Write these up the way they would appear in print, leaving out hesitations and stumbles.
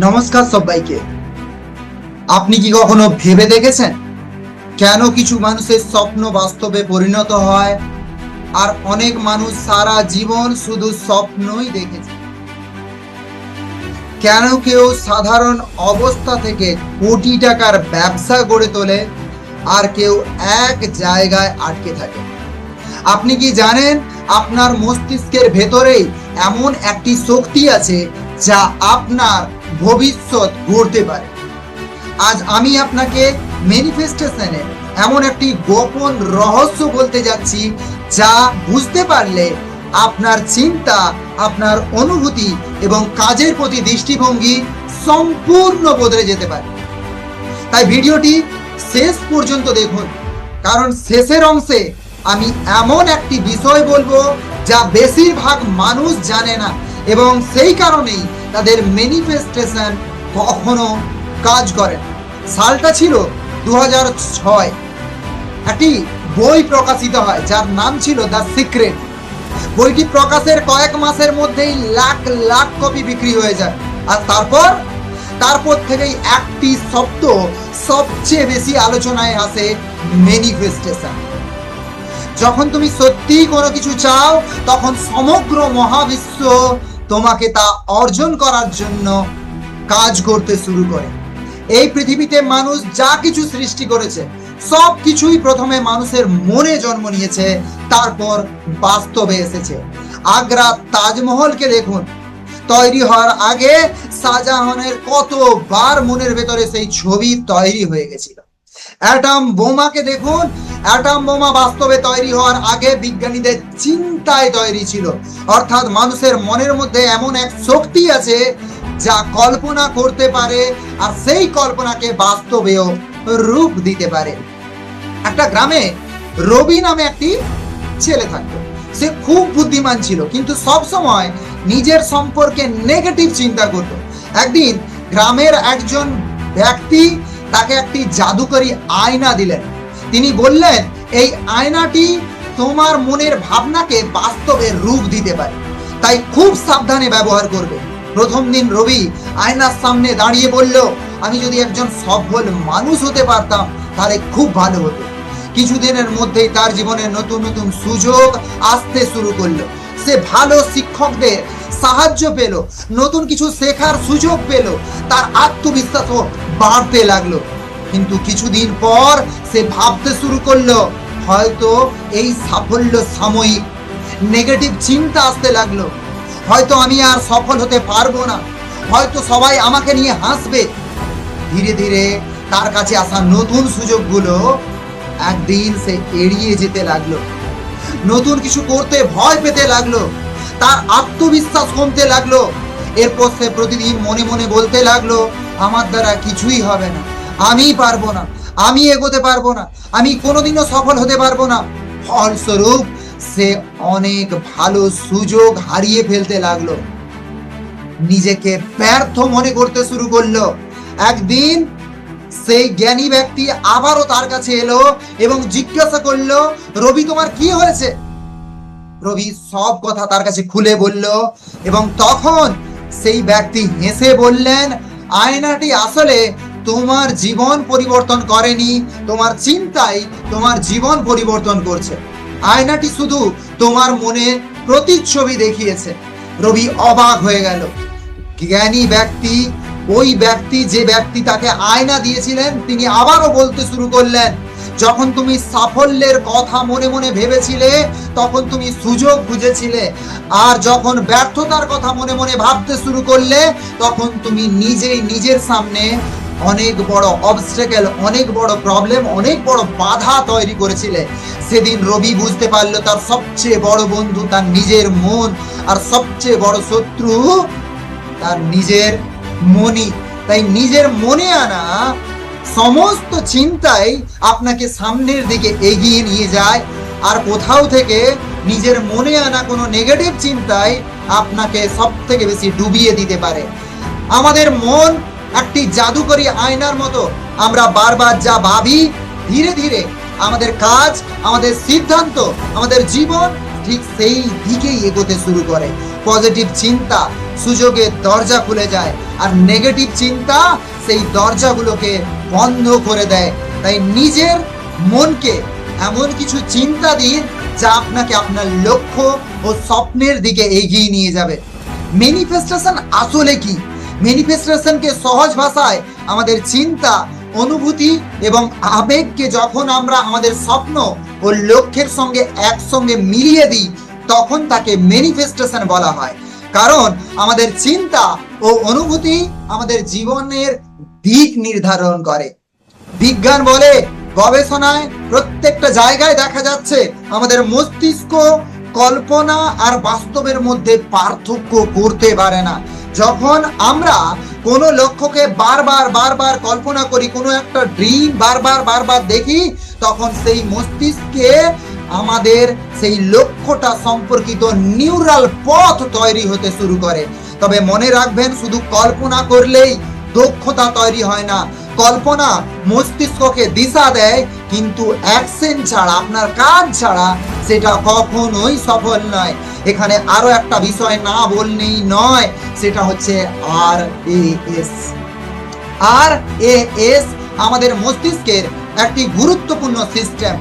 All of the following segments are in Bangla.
নমস্কার সবাইকে। আপনি কি কখনো ভেবে দেখেছেন কেন কিছু মানুষের স্বপ্ন বাস্তবে পরিণত হয় আর অনেক মানুষ সারা জীবন শুধু স্বপ্নই দেখেছে? কেন কেউ সাধারণ অবস্থা থেকে কোটি টাকার ব্যবসা গড়ে তোলে আর কেউ এক জায়গায় আটকে থাকে? আপনি কি জানেন আপনার মস্তিষ্কের ভেতরেই এমন একটি শক্তি আছে যা আপনার ভবিষ্যৎ গড়তে পারে? আজ আমি আপনাকে ম্যানিফেস্টেশনের এমন একটি গোপন রহস্য বলতে যাচ্ছি যা বুঝতে পারলে আপনার চিন্তা, আপনার অনুভূতি এবং কাজের প্রতি দৃষ্টিভঙ্গি সম্পূর্ণ বদলে যেতে পারে। তাই ভিডিওটি শেষ পর্যন্ত দেখুন, কারণ শেষের অংশে আমি এমন একটি বিষয় বলবো যা বেশিরভাগ মানুষ জানে না এবং সেই কারণেই তাদের ম্যানিফেস্টেশন কখনো কাজ করে না। সালটা ছিল 2006। একটি বই প্রকাশিত হয় যার নাম ছিল দ্য সিক্রেট। বইটি প্রকাশের কয়েক মাসের মধ্যেই লাখ লাখ কপি বিক্রি হয়ে যায়। আর তারপর থেকেই একটি শব্দ সবচেয়ে বেশি আলোচনায় আসে, ম্যানিফেস্টেশন। যখন তুমি সত্যি কোনো কিছু চাও তখন সমগ্র মহাবিশ্ব তোমাকে তা অর্জন করার জন্য কাজ করতে শুরু করে। এই পৃথিবীতে মানুষ যা কিছু সৃষ্টি করেছে সব কিছুই প্রথমে মানুষের মনে জন্ম নিয়েছে, তারপর বাস্তবে এসেছে। আগ্রা তাজমহলকে দেখুন, তৈরি হওয়ার আগে শাহজাহানের কতবার মনের ভেতরে সেই ছবি তৈরি হয়ে গেছিল। অ্যাটম বোমাকে দেখুন, অ্যাটম বোমা বাস্তবে তৈরি হওয়ার আগে বিজ্ঞানীদের চিন্তায় তৈরি ছিল। অর্থাৎ মানুষের মনের মধ্যে এমন এক শক্তি আছে যা কল্পনা করতে পারে আর সেই কল্পনাকে বাস্তবেও রূপ দিতে পারে। একটা গ্রামে রবি নামে একটি ছেলে থাকতো। সে খুব বুদ্ধিমান ছিল, কিন্তু সব সময় নিজের সম্পর্কে নেগেটিভ চিন্তা করত। একদিন গ্রামের একজন ব্যক্তি তাকে একটি জাদুকরী আয়না দিলেন। তিনি বললেন, এই আয়নাটি তোমার মনের ভাবনাকে বাস্তবে রূপ দিতে পারে, তাই খুব সাবধানে ব্যবহার করবে। প্রথম দিন রবি আয়নার সামনে দাঁড়িয়ে বলল, আমি যদি একজন সফল মানুষ হতে পারতাম তাহলে খুব ভালো হতো। কিছুদিনের মধ্যেই তার জীবনে নতুন নতুন সুযোগ আসতে শুরু করলো। সে ভালো শিক্ষকদের সাহায্য পেল, নতুন কিছু শেখার সুযোগ পেল, তার আত্মবিশ্বাসও বাড়তে লাগলো। কিন্তু কিছুদিন পর সে ভাবতে শুরু করলো, হয়তো এই সাফল্য সাময়িক। নেগেটিভ চিন্তা আসতে লাগলো, হয়তো আমি আর সফল হতে পারবো না, হয়তো সবাই আমাকে নিয়ে হাসবে। ধীরে ধীরে তার কাছে আসা নতুন সুযোগগুলো একদিন সে এড়িয়ে যেতে লাগলো। নতুন কিছু করতে ভয় পেতে লাগলো, তার আত্মবিশ্বাস কমতে লাগলো। এরপর সে প্রতিদিন মনে মনে বলতে লাগলো, আমার দ্বারা কিছুই হবে না, আমি পারবো না, আমি এগোতে পারবো না, আমি কোনোদিনও সফল হতে পারবো না। ফলস্বরূপ সে অনেক ভালো সুযোগ হারিয়ে ফেলতে লাগলো, নিজেকে ব্যর্থ মনে করতে শুরু করলো। একদিন সেই জ্ঞানী ব্যক্তি আবারও তার কাছে এলো এবং জিজ্ঞাসা করলো, রবি তোমার কি হয়েছে? রবি সব কথা তার কাছে খুলে বলল এবং তখন সেই ব্যক্তি হেসে বললেন, আয়নাটি আসলে তোমার জীবন পরিবর্তন করেনি, তোমার চিন্তাই তোমার জীবন পরিবর্তন করছে। আয়নাটি শুধু তোমার মনে প্রতিচ্ছবি দেখিয়েছে। রবি অবাক হয়ে গেল। জ্ঞানী ব্যক্তি, ওই ব্যক্তি যে ব্যক্তি তাকে আয়না দিয়েছিলেন, তিনি আবারও বলতে শুরু করলেন, যখন তুমি সাফল্যের কথা মনে মনে ভেবেছিলে তখন তুমি সুযোগ খুঁজেছিলে, আর যখন ব্যর্থতার কথা মনে মনে ভাবতে শুরু করলে তখন তুমি নিজেই নিজের সামনে অনেক বড় অবস্টেকেল, অনেক বড় প্রবলেম, অনেক বড় বাধা তৈরি করেছিলে। সেদিন রবি বুঝতে পারলো তার সবচেয়ে বড় বন্ধু তার নিজের মন, আর সবচেয়ে বড় শত্রু তার নিজের মনই। তাই নিজের মনে আনা সমস্ত চিন্তাই আপনাকে সামনের দিকে এগিয়ে নিয়ে যায়, আর কোথাও থেকে নিজের মনে আনা কোনো নেগেটিভ চিন্তাই আপনাকে সব থেকে বেশি ডুবিয়ে দিতে পারে। আমাদের মন একটি জাদুকরী আয়নার মতো। আমরা বারবার যা ভাবি, ধীরে ধীরে আমাদের কাজ, আমাদের সিদ্ধান্ত, আমাদের জীবন ঠিক সেই দিকেই এগোতে শুরু করে। পজিটিভ চিন্তা, সুযোগের দরজা খুলে যায়, আর নেগেটিভ চিন্তা সেই দরজাগুলোকে বন্ধ করে দেয়। তাই নিজের মনকে এমন কিছু চিন্তা দিন যা আপনাকে আপনার লক্ষ্য ও স্বপ্নের দিকে এগিয়ে নিয়ে যাবে। ম্যানিফেস্টেশন আসলে কি? ম্যানিফেস্টেশনকে সহজ ভাষায় আমাদের চিন্তা, অনুভূতি এবং আবেগকে যখন আমরা আমাদের স্বপ্ন ও লক্ষ্যের সঙ্গে একসঙ্গে মিলিয়ে দিই, তখন তাকে ম্যানিফেস্টেশন বলা হয়। কারণ আমাদের চিন্তা ও অনুভূতি আমাদের জীবনের দিক নির্ধারণ করে। বিজ্ঞান বলে, গবেষণায় প্রত্যেকটা জায়গায় দেখা যাচ্ছে আমাদের মস্তিষ্ক কল্পনা আর বাস্তবের মধ্যে পার্থক্য করতে পারে না। যখন আমরা কোনো লক্ষ্যকে বারবার কল্পনা করি, কোনো একটা ড্রিম বারবার দেখি, তখন সেই মস্তিষ্কে আমাদের সেই লক্ষ্যটা সম্পর্কিত নিউরাল পথ তৈরি হতে শুরু করে। তবে মনে রাখবেন, শুধু কল্পনা করলেই দক্ষতা তৈরি হয় না। কল্পনা মস্তিষ্ককে দিশা দেয়, কিন্তু অ্যাকশন ছাড়া, আপনার কাজ ছাড়া সেটা কখনোই সফল নয়। এখানে আরো একটা বিষয় না বললেই নয়, সেটা হচ্ছে RAS। RAS আমাদের মস্তিষ্কের একটি গুরুত্বপূর্ণ সিস্টেম,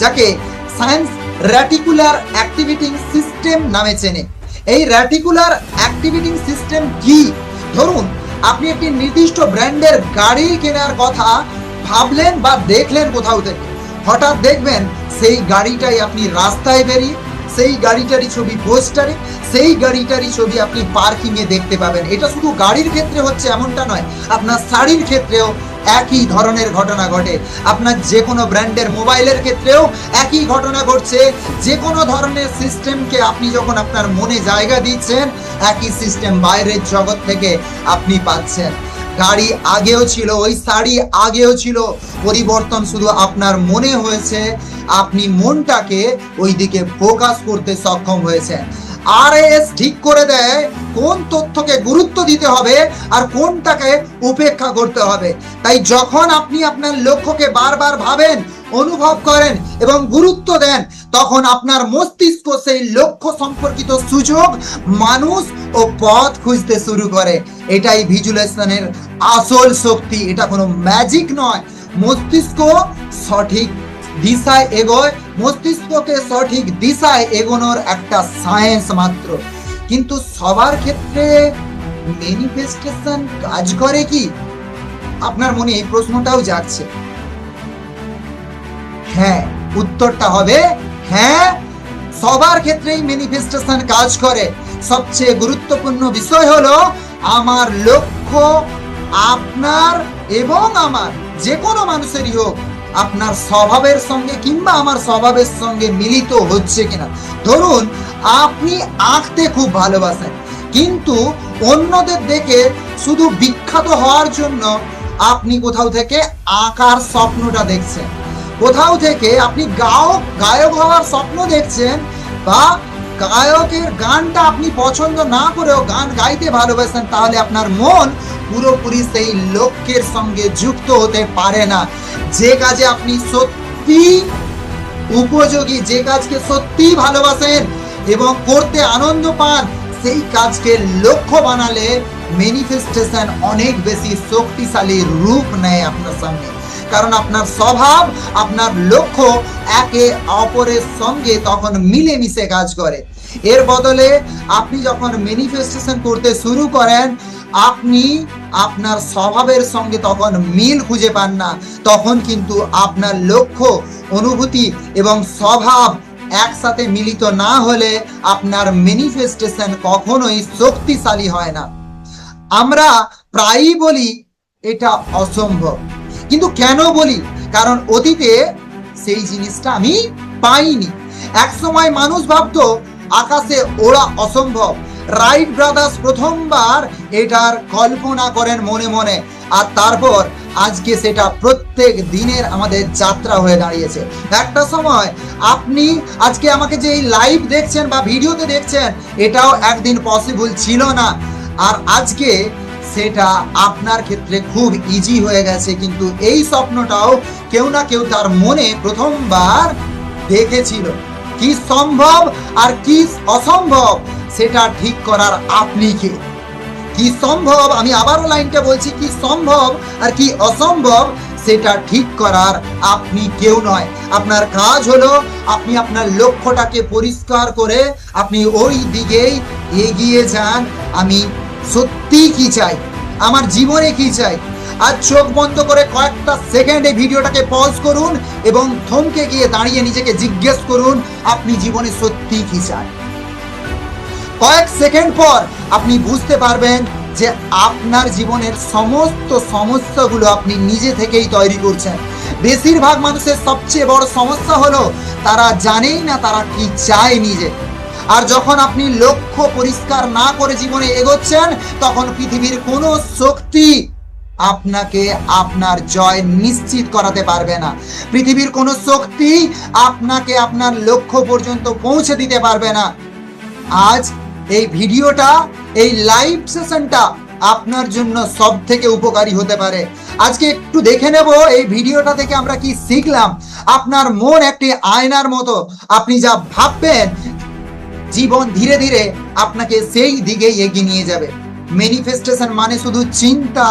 যাকে সায়েন্স রেটিকুলার অ্যাক্টিভেটিং সিস্টেম নামে চেনে। এই রেটিকুলার অ্যাক্টিভেটিং সিস্টেম কি? ধরুন, আপনি একটি নির্দিষ্ট ব্র্যান্ডের গাড়ি কেনার কথা ভাবলেন বা দেখলেন কোথাও থেকে, হঠাৎ দেখবেন সেই গাড়িটাই আপনি রাস্তায় বেরিয়ে, সেই গাড়িটারই ছবি পোস্টারে, সেই গাড়িটারই ছবি আপনি পার্কিং এ দেখতে পাবেন। এটা শুধু গাড়ির ক্ষেত্রে হচ্ছে এমনটা নয়, আপনার শাড়ির ক্ষেত্রেও একই ধরনের ঘটনা ঘটে। আপনার যে কোনো ব্র্যান্ডের মোবাইলের ক্ষেত্রেও একই ঘটনা ঘটছে। যে কোনো ধরনের সিস্টেমকে আপনি যখন আপনার মনে জায়গা দিচ্ছেন, একই সিস্টেম বাইরের জগৎ থেকে আপনি পাচ্ছেন। গাড়ি আগেও ছিল, ওই শাড়ি আগেও ছিল, পরিবর্তন শুধু আপনার মনে হয়েছে, আপনি মনটাকে ওই দিকে ফোকাস করতে সক্ষম হয়েছেন। RAS ঠিক করে দেয় কোন তথ্যকে গুরুত্ব দিতে হবে আর কোনটাকে উপেক্ষা করতে হবে। তাই যখন আপনি আপনার লক্ষ্যকে বারবার ভাবেন, অনুভব করেন এবং গুরুত্ব দেন, তখন আপনার মস্তিষ্ক সেই লক্ষ্য সম্পর্কিত সুযোগ, মানুষ ও পথ খুঁজতে শুরু করে। এটাই ভিজুয়ালাইজেশনের আসল শক্তি, এটা কোনো ম্যাজিক নয়। মস্তিষ্ক সঠিক দিশায় এগোয়, মস্তিষ্ককে সঠিক দিশায় এগোনোর একটা সায়েন্স মাত্র। কিন্তু সবার ক্ষেত্রে ম্যানিফেস্টেশন কাজ করে কি? আপনার মনে এই প্রশ্নটাও জাগছে। হ্যাঁ, উত্তরটা হবে হ্যাঁ, সবার ক্ষেত্রেই ম্যানিফেস্টেশন কাজ করে। সবচেয়ে গুরুত্বপূর্ণ বিষয় হলো, আমার লক্ষ্য আপনার এবং আমার, যে কোনো মানুষেরই হোক, আপনার স্বভাবের সঙ্গে কিংবা আমার স্বভাবের সঙ্গে মিলিত হচ্ছে কিনা। ধরুন, আপনি আঁকতে খুব ভালোবাসেন, কিন্তু অন্যদের দেখে শুধু বিখ্যাত হওয়ার জন্য আপনি কোথাও থেকে আঁকার স্বপ্নটা দেখছেন, কোথাও থেকে আপনি গায়ক হওয়ার স্বপ্ন দেখছেন, বা গায়কের গানটা আপনি পছন্দ না করেও গান গাইতে ভালোবাসেন, তাহলে আপনার মন পুরোপুরি সেই লক্ষ্যের সঙ্গে যুক্ত হতে পারে না। যে কাজে আপনি সত্যি উপযোগী, যে কাজকে সত্যি ভালোবাসেন এবং করতে আনন্দ পান, সেই কাজকে লক্ষ্য বানালে ম্যানিফেস্টেশন অনেক বেশি শক্তিশালী রূপ নেয় আপনার সামনে। কারণ আপনার স্বভাব, আপনার লক্ষ্য একে অপরের সঙ্গে তখন মিলেমিশে কাজ করে। এর বদলে আপনি যখন ম্যানিফেস্টেশন করতে শুরু করেন, আপনি আপনার স্বভাবের সঙ্গে তখন মিল খুঁজে পান না। তখন কিন্তু আপনার লক্ষ্য, অনুভূতি এবং স্বভাব একসাথে মিলিত না হলে আপনার ম্যানিফেস্টেশন কখনোই শক্তিশালী হয় না। আমরা প্রায়ই বলি এটা অসম্ভব, কিন্তু কেন বলি? কারণ অতীতে সেই জিনিসটা আমি পাইনি। এক সময় মানুষ ভাবতো আকাশে ওড়া অসম্ভব। রাইট ব্রাদার্স প্রথমবার এটার কল্পনা করেন মনে মনে, আর তারপর আজকে সেটা প্রত্যেক দিনের আমাদের যাত্রা হয়ে দাঁড়িয়েছে। একটা সময় আপনি আজকে আমাকে যে এই লাইভ দেখছেন বা ভিডিওতে দেখছেন, এটাও একদিন পসিবল ছিল না, আর আজকে সেটা আপনার ক্ষেত্রে খুব ইজি হয়ে গেছে। কিন্তু এই স্বপ্নটাও কেউ না কেউ তার মনে প্রথমবার দেখেছিল। কি সম্ভব আর কি অসম্ভব সেটা ঠিক করার আপনি কে? কি সম্ভব, আমি আবারও লাইনটা বলছি, কি সম্ভব আর কি অসম্ভব সেটা ঠিক করার আপনি কেউ নয়। আপনার কাজ হলো আপনি আপনার লক্ষ্যটাকে পরিষ্কার করে আপনি ওই দিকেই এগিয়ে যান। আমি সত্যি কি চাই, আমার জীবনে কি চাই। আজ চোখ বন্ধ করে কয়েকটা সেকেন্ড এই ভিডিওটাকে পজ করুন এবং থমকে গিয়ে দাঁড়িয়ে নিজেকে জিজ্ঞেস করুন আপনি জীবনে সত্যি কি চান। কয়েক সেকেন্ড পর আপনি বুঝতে পারবেন যে আপনার জীবনের সমস্ত সমস্যাগুলো আপনি নিজে থেকেই তৈরি করছেন। বেশিরভাগ মানুষের সবচেয়ে বড় সমস্যা হলো তারা জানেই না তারা কি চায় নিজে। আর যখন আপনি লক্ষ্য পরিষ্কার না করে জীবনে এগোচ্ছেন, তখন পৃথিবীর কোনো শক্তি আপনাকে আপনার জয় নিশ্চিত করাতে পারবে না। পৃথিবীর কোনো শক্তি আপনাকে আপনার লক্ষ্য পর্যন্ত পৌঁছে দিতে পারবে না। আজ এই ভিডিওটা, এই লাইভ সেশনটা আপনার জন্য সব থেকে উপকারী হতে পারে। আজকে একটু দেখে নেব এই ভিডিওটা থেকে আমরা কি শিখলাম। আপনার মন একটি আয়নার মতো, আপনি যা ভাববেন জীবন ধীরে ধীরে আপনাকে সেই দিকে এগিয়ে নিয়ে যাবে। ম্যানিফেস্টেশন মানে শুধু চিন্তা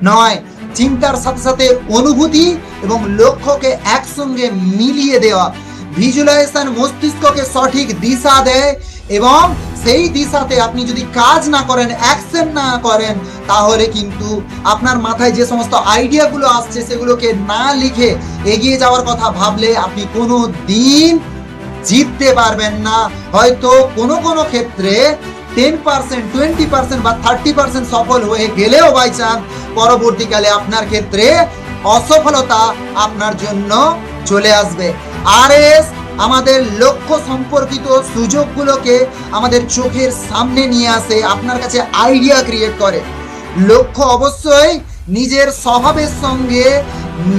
নয়, চিন্তার সাথে সাথে অনুভূতি এবং লক্ষ্যকে একসঙ্গে মিলিয়ে দেওয়া। ভিজুয়ালাইজেশন মস্তিষ্ককে সঠিক দিশা দেয় এবং সেই দিশাতে আপনি যদি কাজ না করেন, অ্যাকশন না করেন, তাহলে কিন্তু আপনার মাথায় যে সমস্ত আইডিয়াগুলো আসছে সেগুলোকে না লিখে এগিয়ে যাওয়ার কথা ভাবলে আপনি কোনো দিন জিততে পারবেন না। হয়তো কোনো কোনো ক্ষেত্রে 10%, 20% বা 30% সফল হয়ে গেলেও বাই চান্স পরবর্তীকালে আপনার ক্ষেত্রে অসফলতা আপনার জন্য চলে আসবে। আরএস আমাদের লক্ষ্য সম্পর্কিত সুযোগগুলোকে আমাদের চোখের সামনে নিয়ে আসে, আপনার কাছে আইডিয়া ক্রিয়েট করে। লক্ষ্য অবশ্যই নিজের স্বভাবের সঙ্গে,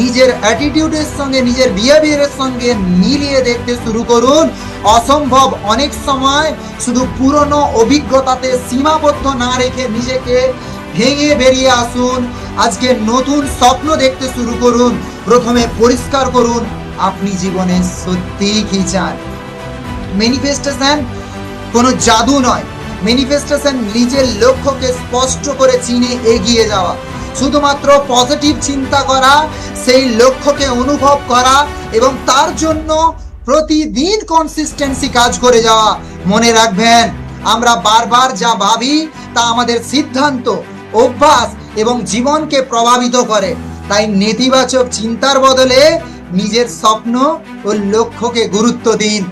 নিজের অ্যাটিটিউডের সঙ্গে, নিজের বিহেভিয়ারের সঙ্গে মিলিয়ে দেখতে শুরু করুন। অসম্ভব অনেক সময় শুধু পুরনো অভিজ্ঞতাতে সীমাবদ্ধ না রেখে নিজেকে ভেঙে বেরিয়ে আসুন। আজকে নতুন স্বপ্ন দেখতে শুরু করুন। প্রথমে পরিষ্কার করুন আপনি জীবনে সত্যি কি চান। ম্যানিফেস্টেশন কোনো জাদু নয়, ম্যানিফেস্টেশন নিজের লক্ষ্যকে স্পষ্ট করে চিনে এগিয়ে যাওয়া। শুধুমাত্র পজিটিভ চিন্তা করা, সেই লক্ষ্যকে অনুভব করা এবং তার জন্য প্রতিদিন কনসিস্টেন্সি কাজ করে যাওয়া। মনে রাখবেন, আমরা বারবার যা ভাবি তা আমাদের সিদ্ধান্ত, অভ্যাস এবং জীবনকে প্রভাবিত করে। তাই নেতিবাচক চিন্তার বদলে নিজের স্বপ্ন ও লক্ষ্যকে গুরুত্ব দিন।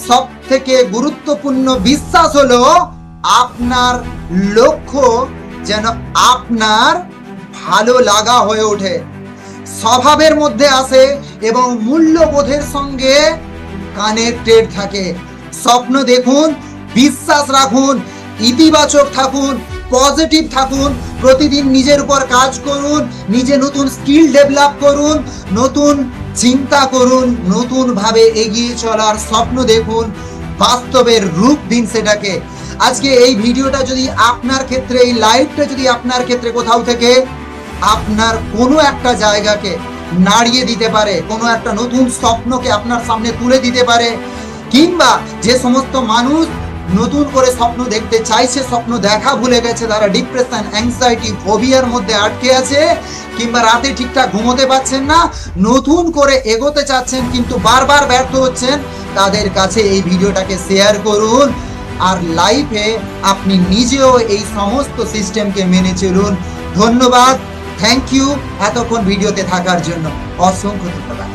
সব থেকে গুরুত্বপূর্ণ বিশ্বাস হলো আপনার লক্ষ্য যেন আপনার ভালো লাগা হয়ে ওঠে, স্বভাবের মধ্যে আসে এবং মূল্যবোধের সঙ্গে কানেক্টেড থাকে। স্বপ্ন দেখুন, বিশ্বাস রাখুন, ইতিবাচক থাকুন, পজিটিভ থাকুন। প্রতিদিন নিজের উপর কাজ করুন, নিজে নতুন স্কিল ডেভেলপ করুন, নতুন চিন্তা করুন, নতুন ভাবে এগিয়ে চলার স্বপ্ন দেখুন, বাস্তবের রূপ দিন সেটাকে। আজকে এই ভিডিওটা যদি আপনার ক্ষেত্রে, এই লাইভটা যদি আপনার ক্ষেত্রে কোথাও থেকে আপনার কোনো একটা জায়গাকে নাড়িয়ে দিতে পারে, কোনো একটা নতুন স্বপ্নকে আপনার সামনে তুলে দিতে পারে, কিংবা যে সমস্ত মানুষ নতুন করে স্বপ্ন দেখতে চাইছে, স্বপ্ন দেখা ভুলে গেছে, তারা ডিপ্রেশন, অ্যাংজাইটি, ফোবিয়ার মধ্যে আটকে আছে, কিংবা রাতে ঠিকঠাক ঘুমোতে পারছেন না, নতুন করে এগোতে চাচ্ছেন কিন্তু বারবার ব্যর্থ হচ্ছেন, তাদের কাছে এই ভিডিওটাকে শেয়ার করুন। আর লাইফে আপনি নিজেও এই সমস্ত সিস্টেমকে মেনে চলুন। ধন্যবাদ, থ্যাংক ইউ এতক্ষণ ভিডিওতে থাকার জন্য, অসংখ্য ধন্যবাদ।